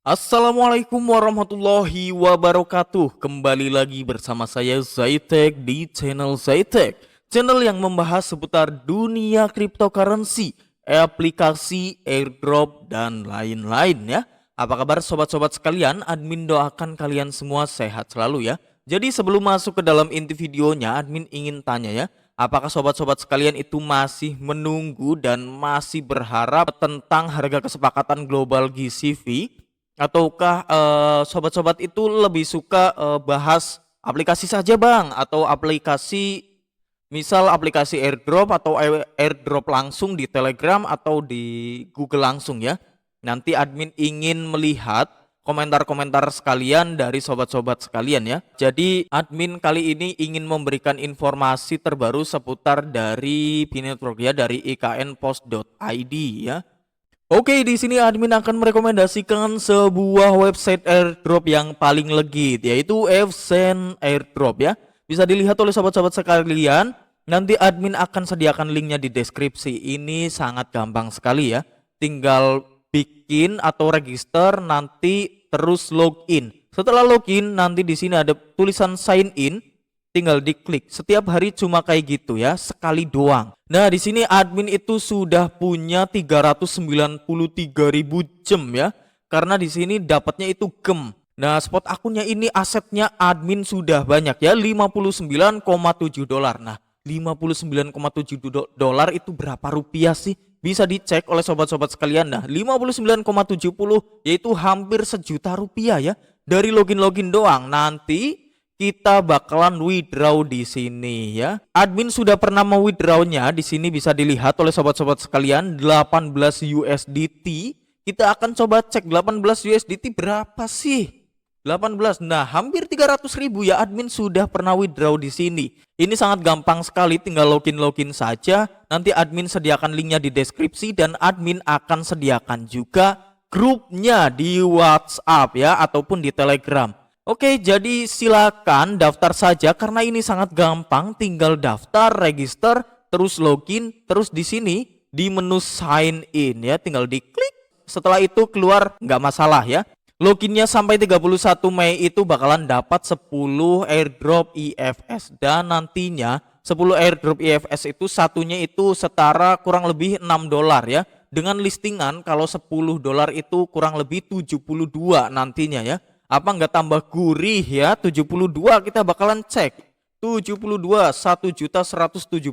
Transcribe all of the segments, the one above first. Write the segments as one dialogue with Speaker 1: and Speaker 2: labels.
Speaker 1: Assalamualaikum warahmatullahi wabarakatuh. Kembali lagi bersama saya Zaitek di channel Zaitek, channel yang membahas seputar dunia cryptocurrency, aplikasi, airdrop, dan lain-lain ya. Apa kabar sobat-sobat sekalian? Admin doakan kalian semua sehat selalu ya. Jadi sebelum masuk ke dalam inti videonya, admin ingin tanya ya, apakah sobat-sobat sekalian itu masih menunggu dan masih berharap tentang harga kesepakatan global GCV? Ataukah sobat-sobat itu lebih suka bahas aplikasi saja Bang, atau aplikasi, misal aplikasi airdrop atau airdrop langsung di Telegram atau di Google langsung ya. Nanti admin ingin melihat komentar-komentar sekalian dari sobat-sobat sekalian ya. Jadi admin kali ini ingin memberikan informasi terbaru seputar dari Binetwork ya, dari iknpost.id ya. Oke, di sini admin akan merekomendasikan sebuah website airdrop yang paling legit, yaitu Evsen Airdrop ya. Bisa dilihat oleh sobat-sobat sekalian. Nanti admin akan sediakan linknya di deskripsi. Ini sangat gampang sekali ya. Tinggal bikin atau register, nanti terus login. Setelah login, nanti di sini ada tulisan sign in. Tinggal diklik. Setiap hari cuma kayak gitu ya, sekali doang. Nah, di sini admin itu sudah punya 393.000 jam ya. Karena di sini dapatnya itu gem. Nah, spot akunnya ini asetnya admin sudah banyak ya, 59,7 dolar. Nah, 59,7 dolar itu berapa rupiah sih? Bisa dicek oleh sobat-sobat sekalian. Nah, 59,70 yaitu hampir sejuta rupiah ya. Dari login-login doang. Nanti kita bakalan withdraw di sini ya. Admin sudah pernah mau withdrawnya, di sini bisa dilihat oleh sobat-sobat sekalian 18 USDT. Kita akan coba cek 18 USDT berapa sih? 18. Nah, hampir 300.000 ya, admin sudah pernah withdraw di sini. Ini sangat gampang sekali, tinggal login saja. Nanti admin sediakan linknya di deskripsi dan admin akan sediakan juga grupnya di WhatsApp ya, ataupun di Telegram. Oke, jadi silakan daftar saja karena ini sangat gampang, tinggal daftar, register, terus login, terus di sini di menu sign in ya, tinggal diklik. Setelah itu keluar nggak masalah ya. Loginnya sampai 31 Mei itu bakalan dapat 10 airdrop IFS dan nantinya 10 airdrop IFS itu satunya itu setara kurang lebih 6 dolar ya. Dengan listingan kalau 10 dolar itu kurang lebih 72 nantinya ya. Apa nggak tambah gurih ya? 72 kita bakalan cek. 72 1.173.000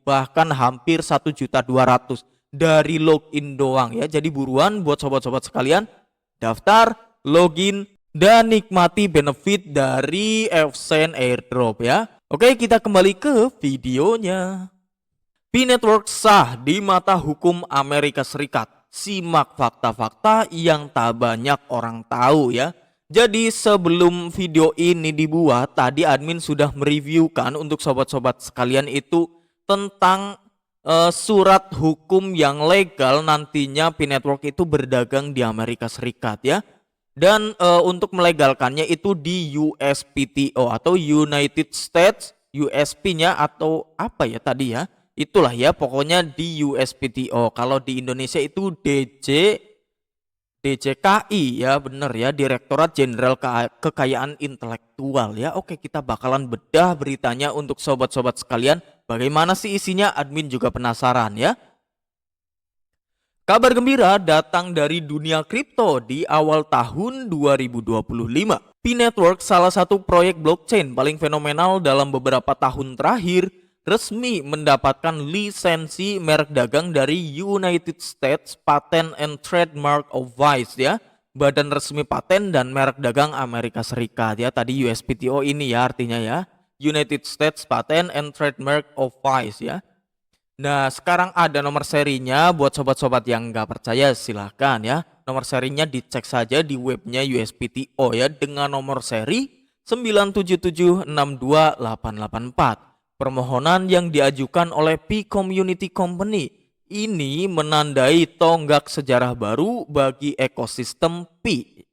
Speaker 1: bahkan hampir 1.200.000 dari login doang ya. Jadi buruan buat sobat-sobat sekalian, daftar, login, dan nikmati benefit dari Evsen Airdrop ya. Oke, kita kembali ke videonya. Binetwork sah di mata hukum Amerika Serikat. Simak fakta-fakta yang tak banyak orang tahu ya. Jadi sebelum video ini dibuat, tadi admin sudah mereviewkan untuk sobat-sobat sekalian itu tentang surat hukum yang legal nantinya Binetwork itu berdagang di Amerika Serikat ya. Dan untuk melegalkannya itu di USPTO atau United States, USP-nya atau apa ya tadi ya. Itulah ya, pokoknya di USPTO. Kalau di Indonesia itu DJKI ya, bener ya, Direktorat Jenderal Kekayaan Intelektual ya. Oke, kita bakalan bedah beritanya untuk sobat-sobat sekalian. Bagaimana sih isinya? Admin juga penasaran ya. Kabar gembira datang dari dunia kripto di awal tahun 2025. Binetwork, salah satu proyek blockchain paling fenomenal dalam beberapa tahun terakhir, resmi mendapatkan lisensi merek dagang dari United States Patent and Trademark Office ya, badan resmi paten dan merek dagang Amerika Serikat ya. Tadi USPTO ini ya artinya ya, United States Patent and Trademark Office ya. Nah, sekarang ada nomor serinya. Buat sobat-sobat yang nggak percaya silahkan ya, nomor serinya dicek saja di webnya USPTO ya, dengan nomor seri 977628884. Permohonan yang diajukan oleh Pi Community Company ini menandai tonggak sejarah baru bagi ekosistem Pi.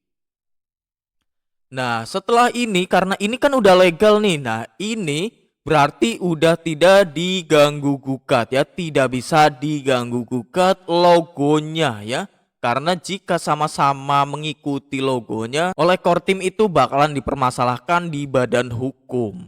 Speaker 1: Nah, setelah ini, karena ini kan udah legal nih, nah ini berarti udah tidak diganggu gugat ya, tidak bisa diganggu gugat logonya ya. Karena jika sama-sama mengikuti logonya, oleh core team itu bakalan dipermasalahkan di badan hukum.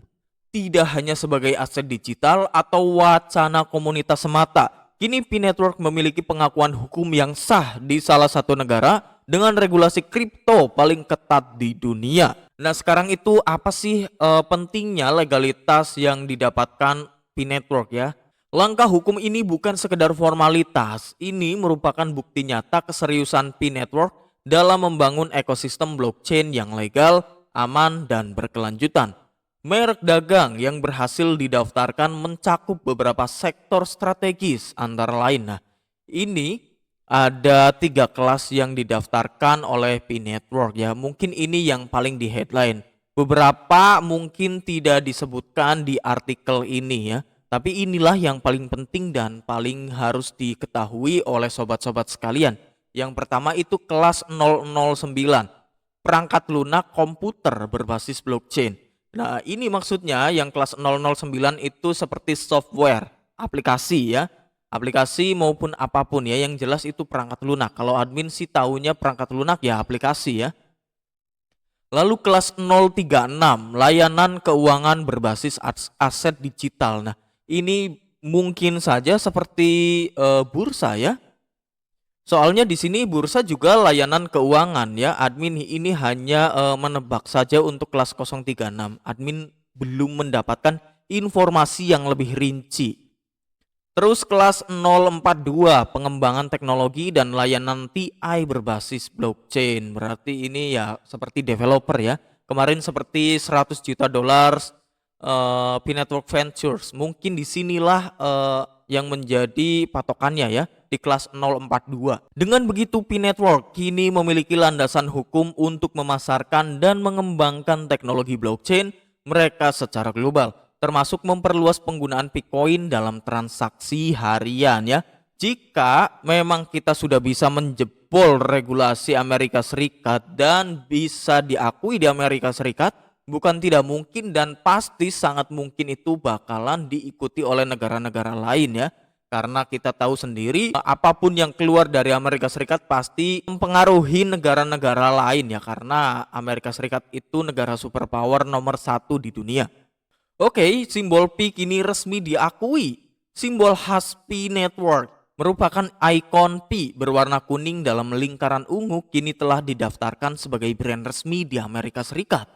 Speaker 1: Tidak hanya sebagai aset digital atau wacana komunitas semata, kini P-Network memiliki pengakuan hukum yang sah di salah satu negara dengan regulasi kripto paling ketat di dunia. Nah, sekarang itu apa sih pentingnya legalitas yang didapatkan P-Network ya? Langkah hukum ini bukan sekedar formalitas, ini merupakan bukti nyata keseriusan P-Network dalam membangun ekosistem blockchain yang legal, aman, dan berkelanjutan. Merek dagang yang berhasil didaftarkan mencakup beberapa sektor strategis antara lain. Nah, ini ada 3 kelas yang didaftarkan oleh P-Network ya. Mungkin ini yang paling di headline. Beberapa mungkin tidak disebutkan di artikel ini ya. Tapi inilah yang paling penting dan paling harus diketahui oleh sobat-sobat sekalian. Yang pertama itu kelas 009, perangkat lunak komputer berbasis blockchain. Nah, ini maksudnya yang kelas 009 itu seperti software, aplikasi ya. Aplikasi maupun apapun ya, yang jelas itu perangkat lunak. Kalau admin sih taunya perangkat lunak ya aplikasi ya. Lalu kelas 036, layanan keuangan berbasis aset digital. Nah, ini mungkin saja seperti bursa ya. Soalnya di sini bursa juga layanan keuangan ya. Admin ini hanya menebak saja untuk kelas 036. Admin belum mendapatkan informasi yang lebih rinci. Terus kelas 042, pengembangan teknologi dan layanan TI berbasis blockchain. Berarti ini ya seperti developer ya. Kemarin seperti 100 juta dolar P-Network Ventures. Mungkin disinilah yang menjadi patokannya ya, di kelas 042. Dengan begitu P-Network kini memiliki landasan hukum untuk memasarkan dan mengembangkan teknologi blockchain mereka secara global, termasuk memperluas penggunaan Bitcoin dalam transaksi harian ya. Jika memang kita sudah bisa menjebol regulasi Amerika Serikat dan bisa diakui di Amerika Serikat, bukan tidak mungkin dan pasti sangat mungkin itu bakalan diikuti oleh negara-negara lain ya. Karena kita tahu sendiri apapun yang keluar dari Amerika Serikat pasti mempengaruhi negara-negara lain ya. Karena Amerika Serikat itu negara superpower nomor 1 di dunia. Oke, simbol P kini resmi diakui. Simbol khas P-Network merupakan ikon P berwarna kuning dalam lingkaran ungu kini telah didaftarkan sebagai brand resmi di Amerika Serikat.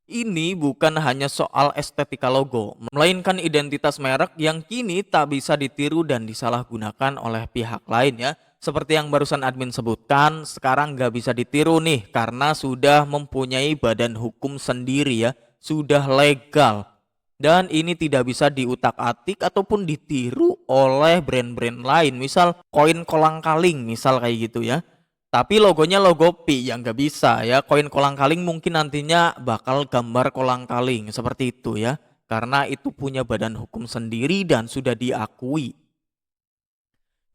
Speaker 1: Ini bukan hanya soal estetika logo, melainkan identitas merek yang kini tak bisa ditiru dan disalahgunakan oleh pihak lain ya. Seperti yang barusan admin sebutkan, sekarang nggak bisa ditiru nih karena sudah mempunyai badan hukum sendiri ya, sudah legal. Dan ini tidak bisa diutak-atik ataupun ditiru oleh brand-brand lain, misal koin kolang-kaling misal kayak gitu ya. Tapi logonya logo Pi yang nggak bisa ya. Koin kolang-kaling mungkin nantinya bakal gambar kolang-kaling seperti itu ya. Karena itu punya badan hukum sendiri dan sudah diakui.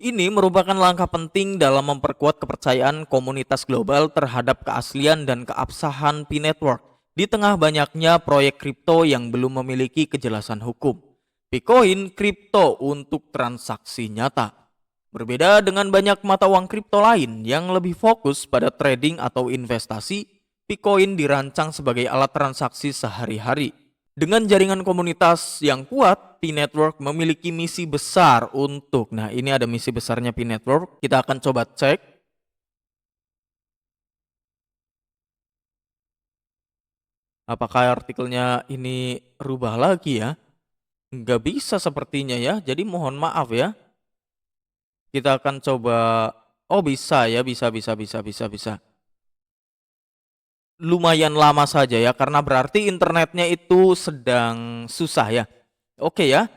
Speaker 1: Ini merupakan langkah penting dalam memperkuat kepercayaan komunitas global terhadap keaslian dan keabsahan P-Network di tengah banyaknya proyek kripto yang belum memiliki kejelasan hukum. Bitcoin kripto untuk transaksi nyata. Berbeda dengan banyak mata uang kripto lain yang lebih fokus pada trading atau investasi, Bitcoin dirancang sebagai alat transaksi sehari-hari. Dengan jaringan komunitas yang kuat, P-Network memiliki misi besar untuk, nah ini ada misi besarnya P-Network, kita akan coba cek. Apakah artikelnya ini rubah lagi ya? Nggak bisa sepertinya ya, jadi mohon maaf ya. Kita akan coba, oh bisa ya, bisa. Lumayan lama saja ya, karena berarti internetnya itu sedang susah ya. Oke ya,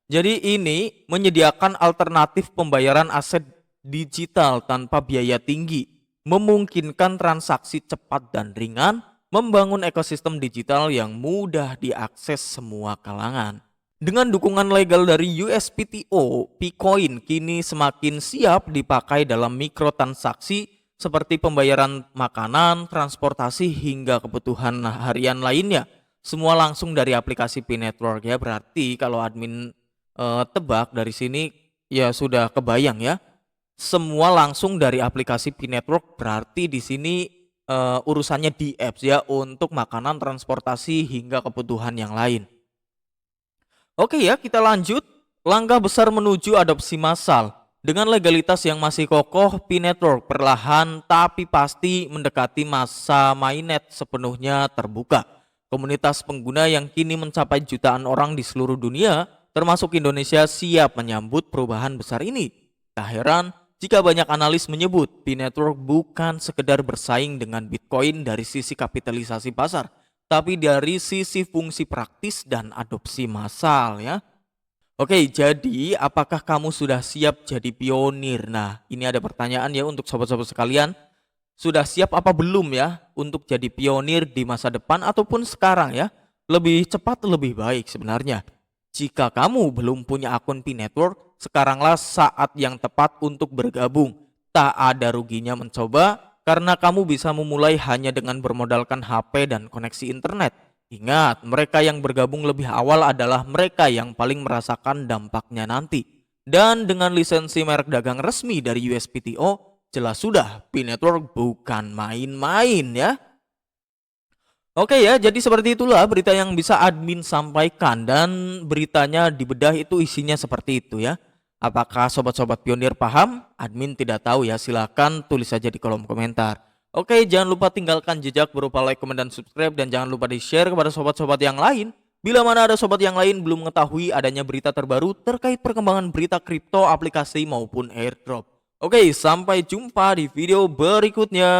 Speaker 1: jadi ini menyediakan alternatif pembayaran aset digital tanpa biaya tinggi, memungkinkan transaksi cepat dan ringan, membangun ekosistem digital yang mudah diakses semua kalangan. Dengan dukungan legal dari USPTO, Bitcoin kini semakin siap dipakai dalam mikrotransaksi seperti pembayaran makanan, transportasi hingga kebutuhan harian lainnya. Semua langsung dari aplikasi P-Network ya. Berarti kalau admin tebak dari sini ya sudah kebayang ya. semua langsung dari aplikasi P-Network, berarti di sini urusannya di apps ya, untuk makanan, transportasi hingga kebutuhan yang lain. Oke ya, kita lanjut. Langkah besar menuju adopsi massal. Dengan legalitas yang masih kokoh, P-Network perlahan tapi pasti mendekati masa mainnet sepenuhnya terbuka. Komunitas pengguna yang kini mencapai jutaan orang di seluruh dunia, termasuk Indonesia, siap menyambut perubahan besar ini. Tak heran jika banyak analis menyebut P-Network bukan sekedar bersaing dengan Bitcoin dari sisi kapitalisasi pasar, tapi dari sisi fungsi praktis dan adopsi massal ya. Oke, jadi apakah kamu sudah siap jadi pionir? Nah, ini ada pertanyaan ya untuk sobat-sobat sekalian. Sudah siap apa belum ya untuk jadi pionir di masa depan ataupun sekarang ya? Lebih cepat lebih baik sebenarnya. Jika kamu belum punya akun P-Network, sekaranglah saat yang tepat untuk bergabung. Tak ada ruginya mencoba karena kamu bisa memulai hanya dengan bermodalkan HP dan koneksi internet. Ingat, mereka yang bergabung lebih awal adalah mereka yang paling merasakan dampaknya nanti. Dan dengan lisensi merek dagang resmi dari USPTO, jelas sudah P-Network bukan main-main ya. Oke ya, jadi seperti itulah berita yang bisa admin sampaikan, dan beritanya dibedah itu isinya seperti itu ya. Apakah sobat-sobat pionir paham? Admin tidak tahu ya, silakan tulis saja di kolom komentar. Oke, jangan lupa tinggalkan jejak berupa like, komen, dan subscribe, dan jangan lupa di-share kepada sobat-sobat yang lain. Bila mana ada sobat yang lain belum mengetahui adanya berita terbaru terkait perkembangan berita kripto, aplikasi maupun airdrop. Oke, sampai jumpa di video berikutnya.